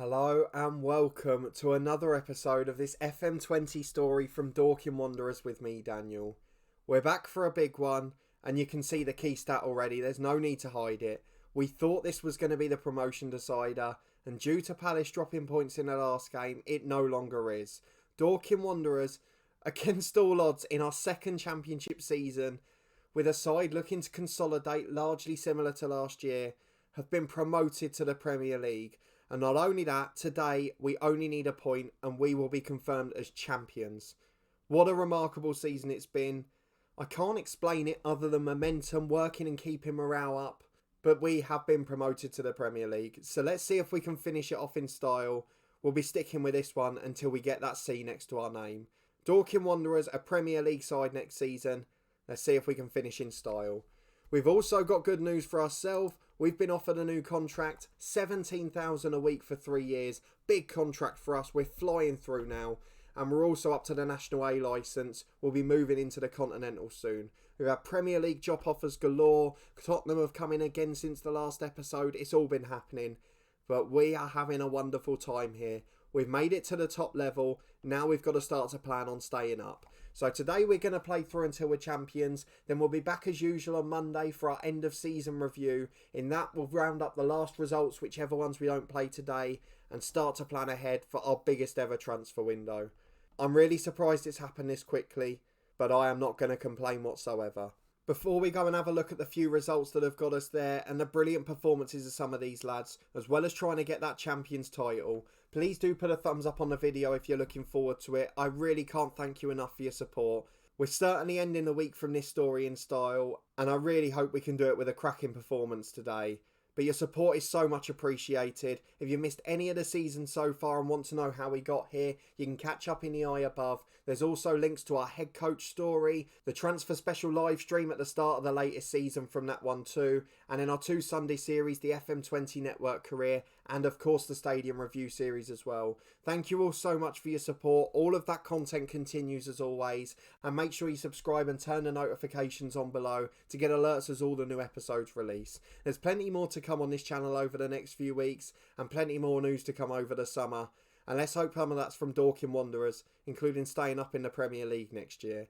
Hello and welcome to another episode of this FM20 story from Dorking Wanderers with me, Daniel. We're back for a big one, and you can see the key stat already. There's no need to hide it. We thought this was going to be the promotion decider, and due to Palace dropping points in the last game, it no longer is. Dorking Wanderers, against all odds in our second championship season, with a side looking to consolidate largely similar to last year, have been promoted to the Premier League. And not only that, today we only need a point and we will be confirmed as champions. What a remarkable season it's been. I can't explain it other than momentum, working and keeping morale up. But we have been promoted to the Premier League. So let's see if we can finish it off in style. We'll be sticking with this one until we get that C next to our name. Dorking Wanderers, a Premier League side next season. Let's see if we can finish in style. We've also got good news for ourselves. We've been offered a new contract, $17,000 a week for 3 years. Big contract for us. We're flying through now. And we're also up to the National A licence. We'll be moving into the Continental soon. We've had Premier League job offers galore. Tottenham have come in again since the last episode. It's all been happening. But we are having a wonderful time here. We've made it to the top level. Now we've got to start to plan on staying up. So today we're going to play through until we're champions. Then we'll be back as usual on Monday for our end of season review. In that we'll round up the last results, whichever ones we don't play today, and start to plan ahead for our biggest ever transfer window. I'm really surprised it's happened this quickly, but I am not going to complain whatsoever. Before we go and have a look at the few results that have got us there and the brilliant performances of some of these lads, as well as trying to get that Champions title, please do put a thumbs up on the video if you're looking forward to it. I really can't thank you enough for your support. We're certainly ending the week from this story in style, and I really hope we can do it with a cracking performance today. But your support is so much appreciated. If you missed any of the season so far and want to know how we got here, you can catch up in the eye above. There's also links to our head coach story, the transfer special live stream at the start of the latest season from that one too, and in our 2 Sunday series, the FM20 Network Career, and of course the Stadium Review series as well. Thank you all so much for your support. All of that content continues as always, and make sure you subscribe and turn the notifications on below to get alerts as all the new episodes release. There's plenty more to come on this channel over the next few weeks, and plenty more news to come over the summer. And let's hope some of that's from Dorking Wanderers, including staying up in the Premier League next year.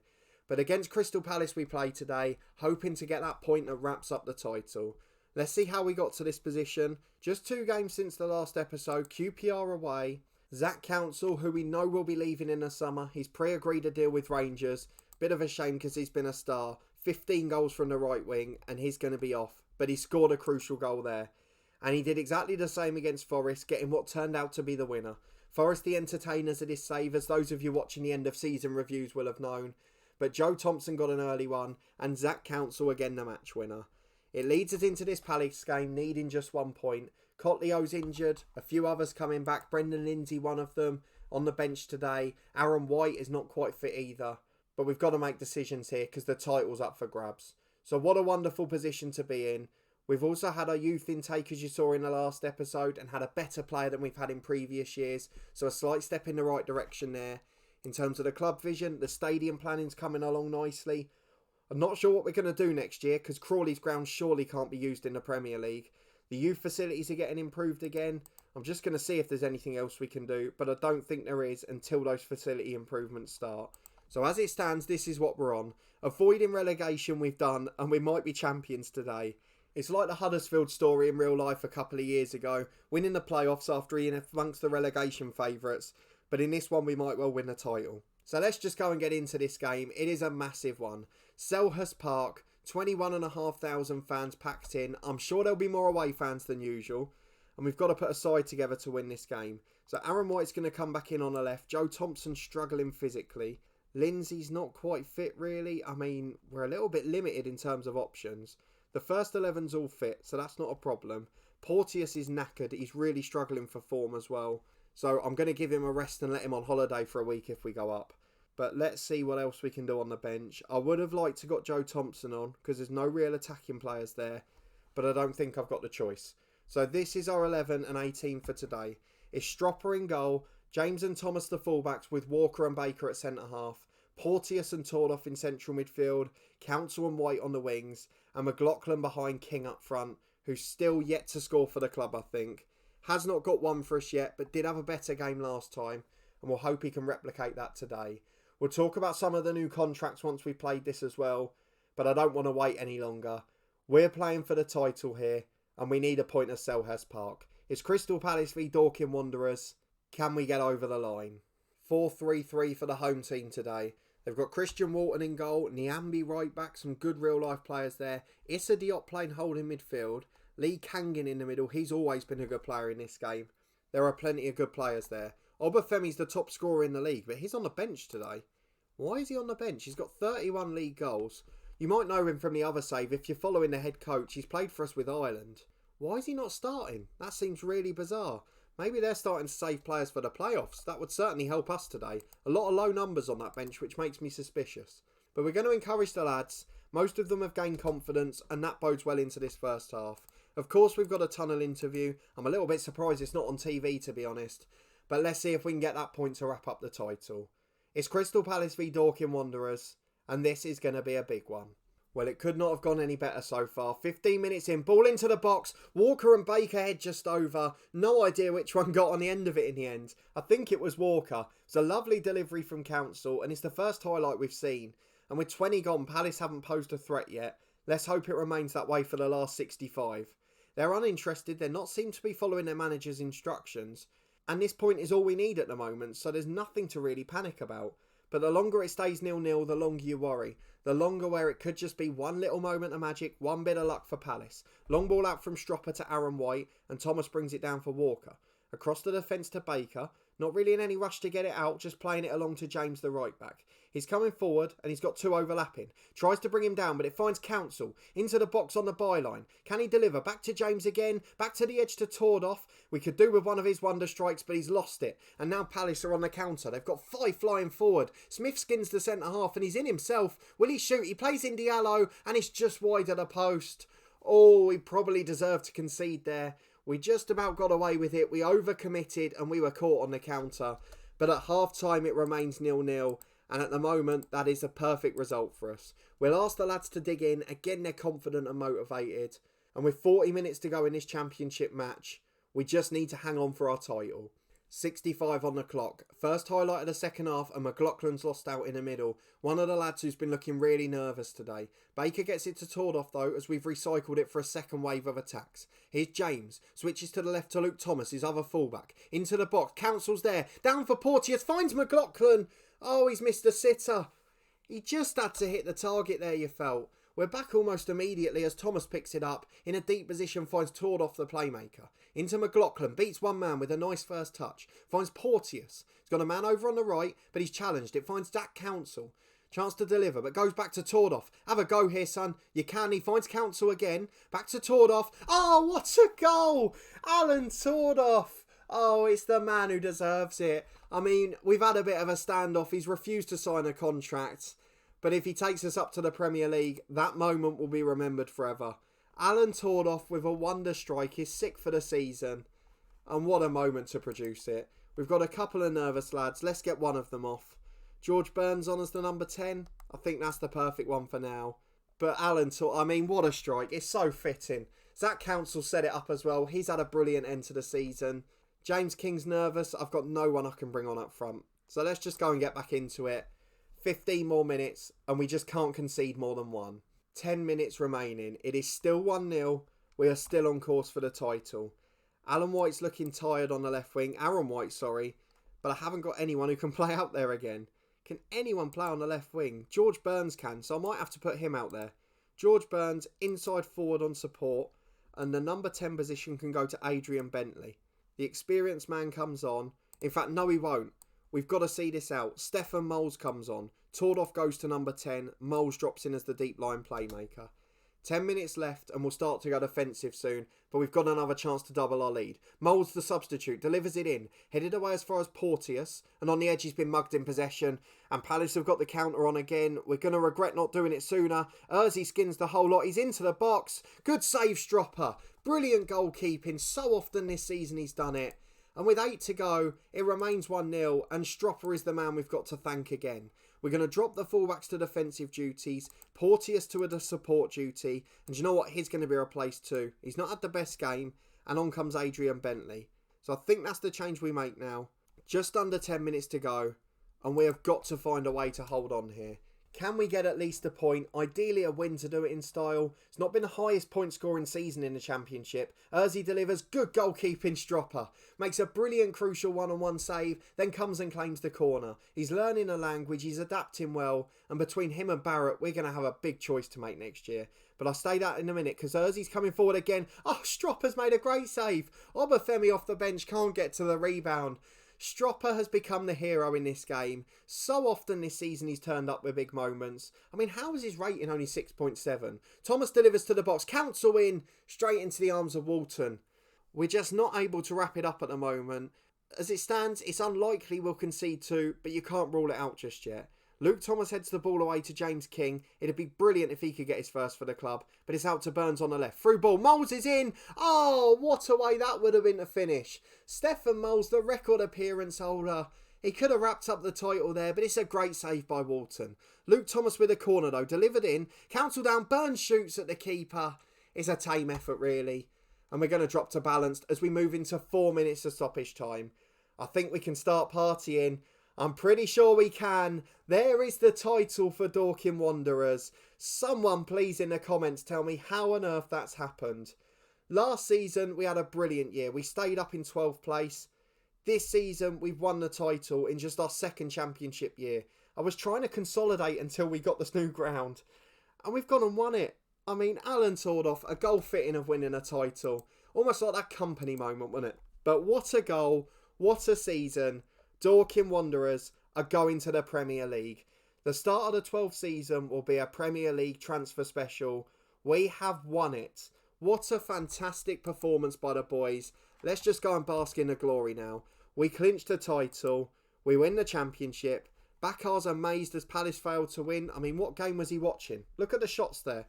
But against Crystal Palace we play today, hoping to get that point that wraps up the title. Let's see how we got to this position. Just 2 games since the last episode, QPR away. Zach Council, who we know will be leaving in the summer, he's pre-agreed a deal with Rangers. Bit of a shame because he's been a star. 15 goals from the right wing and he's going to be off. But he scored a crucial goal there. And he did exactly the same against Forest, getting what turned out to be the winner. Forest the entertainers of this save, as those of you watching the end of season reviews will have known. But Joe Thompson got an early one, and Zach Council again the match winner. It leads us into this Palace game, needing just 1 point. Cotlio's injured, a few others coming back, Brendan Lindsay one of them, on the bench today. Aaron White is not quite fit either. But we've got to make decisions here because the title's up for grabs. So what a wonderful position to be in. We've also had our youth intake, as you saw in the last episode, and had a better player than we've had in previous years. So a slight step in the right direction there. In terms of the club vision, the stadium planning's coming along nicely. I'm not sure what we're going to do next year because Crawley's ground surely can't be used in the Premier League. The youth facilities are getting improved again. I'm just going to see if there's anything else we can do, but I don't think there is until those facility improvements start. So as it stands, this is what we're on. Avoiding relegation we've done, and we might be champions today. It's like the Huddersfield story in real life a couple of years ago, winning the playoffs after being amongst the relegation favourites, but in this one we might well win the title. So let's just go and get into this game. It is a massive one. Selhurst Park, 21,500 fans packed in. I'm sure there'll be more away fans than usual, and we've got to put a side together to win this game. So Aaron White's going to come back in on the left. Joe Thompson struggling physically. Lindsay's not quite fit really. I mean, we're a little bit limited in terms of options. The first 11's all fit, so that's not a problem. Porteous is knackered. He's really struggling for form as well. So I'm going to give him a rest and let him on holiday for a week if we go up. But let's see what else we can do on the bench. I would have liked to got Joe Thompson on because there's no real attacking players there. But I don't think I've got the choice. So this is our 11 and 18 for today. It's Stropper in goal. James and Thomas the fullbacks with Walker and Baker at centre-half. Porteous and Tordoff in central midfield. Council and White on the wings. And McLaughlin behind King up front, who's still yet to score for the club, I think. Has not got one for us yet, but did have a better game last time, and we'll hope he can replicate that today. We'll talk about some of the new contracts once we've played this as well, but I don't want to wait any longer. We're playing for the title here, and we need a point at Selhurst Park. It's Crystal Palace v Dorking Wanderers. Can we get over the line? 4-3-3 for the home team today. They've got Christian Walton in goal, Niambi right back, some good real life players there. Issa Diop playing holding midfield. Lee Kangin in the middle, he's always been a good player in this game. There are plenty of good players there. Obafemi's the top scorer in the league, but he's on the bench today. Why is he on the bench? He's got 31 league goals. You might know him from the other save if you're following the head coach. He's played for us with Ireland. Why is he not starting? That seems really bizarre. Maybe they're starting to save players for the playoffs. That would certainly help us today. A lot of low numbers on that bench, which makes me suspicious. But we're going to encourage the lads. Most of them have gained confidence, and that bodes well into this first half. Of course, we've got a tunnel interview. I'm a little bit surprised it's not on TV, to be honest. But let's see if we can get that point to wrap up the title. It's Crystal Palace v Dorking Wanderers, and this is going to be a big one. Well, it could not have gone any better so far. 15 minutes in, ball into the box. Walker and Baker head just over. No idea which one got on the end of it in the end. I think it was Walker. It's a lovely delivery from Council, and it's the first highlight we've seen. And with 20 gone, Palace haven't posed a threat yet. Let's hope it remains that way for the last 65. They're uninterested. They're not seem to be following their manager's instructions. And this point is all we need at the moment, so there's nothing to really panic about. But the longer it stays 0-0, the longer you worry. The longer where it could just be one little moment of magic, one bit of luck for Palace. Long ball out from Stropper to Aaron White, and Thomas brings it down for Walker. Across the defence to Baker, not really in any rush to get it out, just playing it along to James the right back. He's coming forward, and he's got two overlapping. Tries to bring him down, but it finds Council. Into the box on the byline. Can he deliver? Back to James again. Back to the edge to Tordoff. We could do with one of his wonder strikes, but he's lost it. And now Palace are on the counter. They've got 5 flying forward. Smith skins the centre half, and he's in himself. Will he shoot? He plays in Diallo, and it's just wide of the post. Oh, he probably deserved to concede there. We just about got away with it. We overcommitted, and we were caught on the counter. But at half-time, it remains 0-0. And at the moment, that is a perfect result for us. We'll ask the lads to dig in. Again, they're confident and motivated. And with 40 minutes to go in this championship match, we just need to hang on for our title. 65 on the clock. First highlight of the second half, and McLaughlin's lost out in the middle. One of the lads who's been looking really nervous today. Baker gets it to Tordoff though, as we've recycled it for a second wave of attacks. Here's James. Switches to the left to Luke Thomas, his other fullback. Into the box. Council's there. Down for Porteous. Finds McLaughlin. Oh, he's missed a sitter. He just had to hit the target there, you felt. We're back almost immediately as Thomas picks it up. In a deep position, finds Tordoff the playmaker. Into McLaughlin, beats one man with a nice first touch. Finds Porteous. He's got a man over on the right, but he's challenged. It finds Jack Council. Chance to deliver, but goes back to Tordoff. Have a go here, son. You can. He finds Council again. Back to Tordoff. Oh, what a goal! Alan Tordoff. Oh, it's the man who deserves it. I mean, we've had a bit of a standoff. He's refused to sign a contract. But if he takes us up to the Premier League, that moment will be remembered forever. Alan Tordoff with a wonder strike, his 6th for the season. And what a moment to produce it. We've got a couple of nervous lads. Let's get one of them off. George Burns on as the number 10. I think that's the perfect one for now. But Alan Tordoff, I mean, what a strike. It's so fitting. Zach Council set it up as well. He's had a brilliant end to the season. James King's nervous. I've got no one I can bring on up front. So let's just go and get back into it. 15 more minutes and we just can't concede more than one. 10 minutes remaining. It is still 1-0. We are still on course for the title. Alan White's looking tired on the left wing. Aaron White, sorry. But I haven't got anyone who can play out there again. Can anyone play on the left wing? George Burns can, so I might have to put him out there. George Burns inside forward on support. And the number 10 position can go to Adrian Bentley. The experienced man comes on. In fact, no, he won't. We've got to see this out. Stefan Moles comes on. Tordoff goes to number 10. Moles drops in as the deep line playmaker. 10 minutes left and we'll start to go defensive soon, but we've got another chance to double our lead. Moles the substitute, delivers it in. Headed away as far as Porteous, and on the edge he's been mugged in possession. And Palace have got the counter on again. We're going to regret not doing it sooner. Urzi skins the whole lot. He's into the box. Good save, Stropper. Brilliant goalkeeping. So often this season he's done it. And with 8 to go, it remains 1-0, and Stropper is the man we've got to thank again. We're going to drop the fullbacks to defensive duties, Porteous to a support duty, and you know what? He's going to be replaced too. He's not had the best game, and on comes Adrian Bentley. So I think that's the change we make now. Just under 10 minutes to go, and we have got to find a way to hold on here. Can we get at least a point? Ideally a win to do it in style. It's not been the highest point scoring season in the Championship. Ozzy delivers, good goalkeeping stropper. Makes a brilliant crucial one-on-one save, then comes and claims the corner. He's learning a language, he's adapting well, and between him and Barrett, we're going to have a big choice to make next year. But I'll stay that in a minute because Ozzy's coming forward again. Oh, Stropper's made a great save. Obafemi off the bench can't get to the rebound. Stropper has become the hero in this game. So often this season he's turned up with big moments. I mean, how is his rating only 6.7? Thomas delivers to the box. Council in, straight into the arms of Walton. We're just not able to wrap it up at the moment. As it stands, it's unlikely we'll concede two, but you can't rule it out just yet. Luke Thomas heads the ball away to James King. It'd be brilliant if he could get his first for the club, but it's out to Burns on the left. Through ball, Moles is in. Oh, what a way that would have been to finish. Stefan Moles, the record appearance holder. He could have wrapped up the title there, but it's a great save by Walton. Luke Thomas with a corner though, delivered in. Council down, Burns shoots at the keeper. It's a tame effort really. And we're going to drop to balanced as we move into 4 minutes of stoppage time. I think we can start partying. I'm pretty sure we can. There is the title for Dorking Wanderers. Someone please in the comments tell me how on earth that's happened. Last season we had a brilliant year. We stayed up in 12th place. This season we've won the title in just our second championship year. I was trying to consolidate until we got this new ground. And we've gone and won it. I mean, Alan Tordoff, a goal fitting of winning a title. Almost like that company moment, wasn't it? But what a goal. What a season. Dorking Wanderers are going to the Premier League. The start of the 12th season will be a Premier League transfer special. We have won it. What a fantastic performance by the boys. Let's just go and bask in the glory now. We clinched the title. We win the championship. Bakkar's amazed as Palace failed to win. I mean, what game was he watching? Look at the shots there.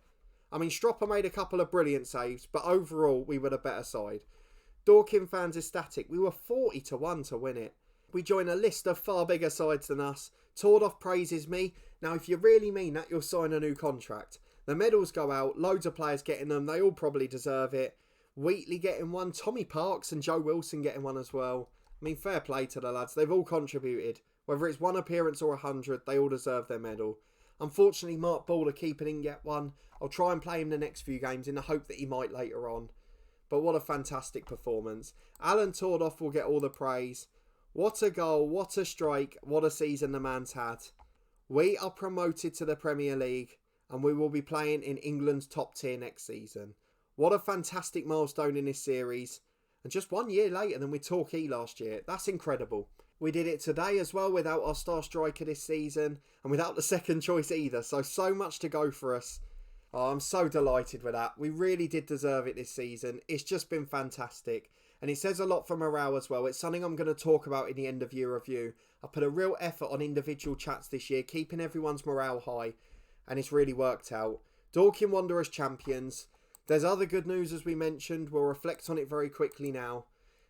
I mean, Stropper made a couple of brilliant saves, but overall, we were the better side. Dorking fans ecstatic. We were 40-1 to win it. We join a list of far bigger sides than us. Tordoff praises me. Now, if you really mean that, you'll sign a new contract. The medals go out. Loads of players getting them. They all probably deserve it. Wheatley getting one. Tommy Parks and Joe Wilson getting one as well. I mean, fair play to the lads. They've all contributed. Whether it's one appearance or 100, they all deserve their medal. Unfortunately, Mark Ball, the keeper, didn't get one. I'll try and play him the next few games in the hope that he might later on. But what a fantastic performance. Alan Tordoff will get all the praise. What a goal, what a strike, what a season the man's had. We are promoted to the Premier League and we will be playing in England's top tier next season. What a fantastic milestone in this series. And just 1 year later than with Torquay last year. That's incredible. We did it today as well without our star striker this season and without the second choice either. So much to go for us. Oh, I'm so delighted with that. We really did deserve it this season. It's just been fantastic. And it says a lot for morale as well. It's something I'm going to talk about in the end of year review. I put a real effort on individual chats this year, keeping everyone's morale high. And it's really worked out. Dorking Wanderers champions. There's other good news as we mentioned. We'll reflect on it very quickly now.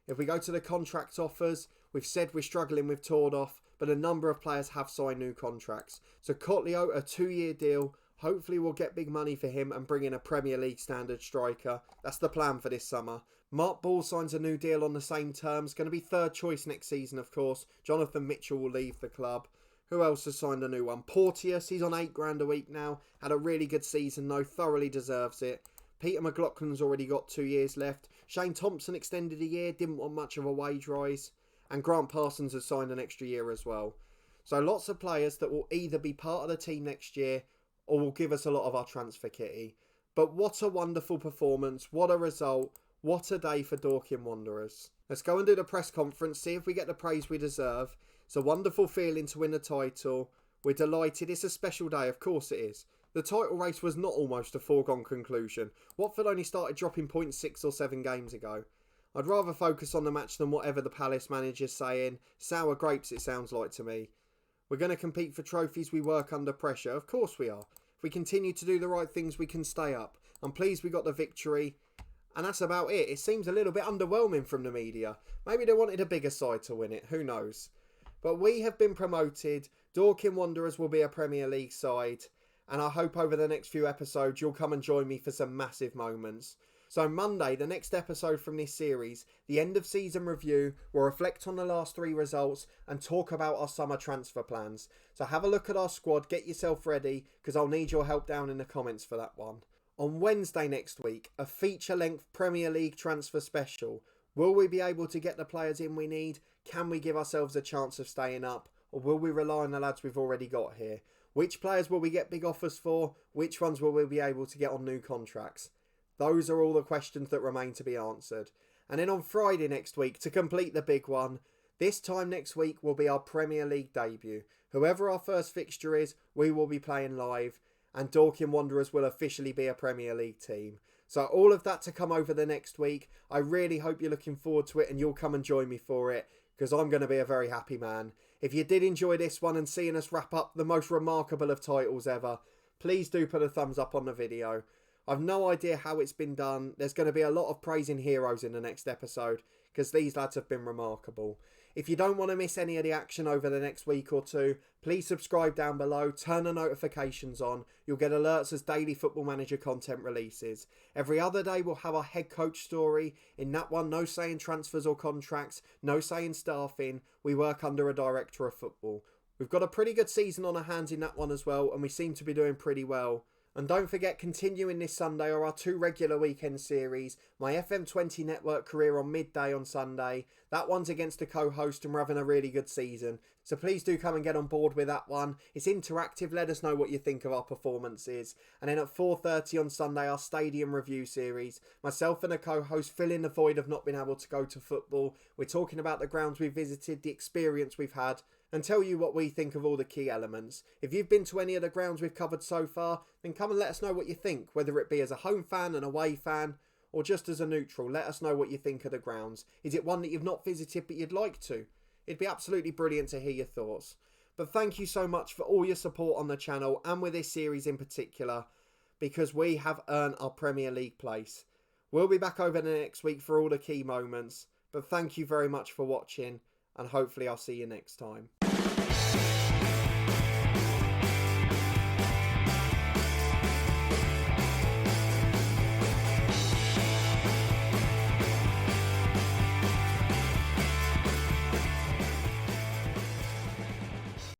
If we go to the contract offers, we've said we're struggling with Tordoff, but a number of players have signed new contracts. So Cotleo, a 2-year deal. Hopefully we'll get big money for him and bring in a Premier League standard striker. That's the plan for this summer. Mark Ball signs a new deal on the same terms. Going to be third choice next season, of course. Jonathan Mitchell will leave the club. Who else has signed a new one? Porteous, he's on £8 a week now. Had a really good season though, thoroughly deserves it. Peter McLaughlin's already got 2 years left. Shane Thompson extended a year, didn't want much of a wage rise. And Grant Parsons has signed an extra year as well. So lots of players that will either be part of the team next year or will give us a lot of our transfer kitty. But what a wonderful performance, what a result, what a day for Dorking Wanderers. Let's go and do the press conference, see if we get the praise we deserve. It's a wonderful feeling to win the title. We're delighted, it's a special day, of course it is. The title race was not almost a foregone conclusion. Watford only started dropping points 6 or 7 games ago. I'd rather focus on the match than whatever the Palace manager's saying. Sour grapes it sounds like to me. We're going to compete for trophies, we work under pressure. Of course we are. If we continue to do the right things, we can stay up. I'm pleased we got the victory. And that's about it. It seems a little bit underwhelming from the media. Maybe they wanted a bigger side to win it. Who knows? But we have been promoted. Dorking Wanderers will be a Premier League side. And I hope over the next few episodes you'll come and join me for some massive moments. So Monday, the next episode from this series, the end of season review, we'll reflect on the last 3 results and talk about our summer transfer plans. So have a look at our squad, get yourself ready, because I'll need your help down in the comments for that one. On Wednesday next week, a feature-length Premier League transfer special. Will we be able to get the players in we need? Can we give ourselves a chance of staying up? Or will we rely on the lads we've already got here? Which players will we get big offers for? Which ones will we be able to get on new contracts? Those are all the questions that remain to be answered. And then on Friday next week, to complete the big one, this time next week will be our Premier League debut. Whoever our first fixture is, we will be playing live, and Dorking Wanderers will officially be a Premier League team. So all of that to come over the next week. I really hope you're looking forward to it and you'll come and join me for it, because I'm going to be a very happy man. If you did enjoy this one and seeing us wrap up the most remarkable of titles ever, please do put a thumbs up on the video. I've no idea how it's been done. There's going to be a lot of praising heroes in the next episode, because these lads have been remarkable. If you don't want to miss any of the action over the next week or two, please subscribe down below, turn the notifications on. You'll get alerts as daily Football Manager content releases. Every other day we'll have our head coach story. In that one, no saying transfers or contracts, no saying staffing. We work under a director of football. We've got a pretty good season on our hands in that one as well, and we seem to be doing pretty well. And don't forget, continuing this Sunday are our 2 regular weekend series. My FM20 network career on midday on Sunday. That one's against a co-host and we're having a really good season. So please do come and get on board with that one. It's interactive, let us know what you think of our performances. And then at 4:30 on Sunday, our stadium review series. Myself and a co-host fill in the void of not being able to go to football. We're talking about the grounds we've visited, the experience we've had, and tell you what we think of all the key elements. If you've been to any of the grounds we've covered so far, then come and let us know what you think, whether it be as a home fan, an away fan, or just as a neutral. Let us know what you think of the grounds. Is it one that you've not visited but you'd like to? It'd be absolutely brilliant to hear your thoughts. But thank you so much for all your support on the channel and with this series in particular, because we have earned our Premier League place. We'll be back over the next week for all the key moments, but thank you very much for watching, and hopefully I'll see you next time.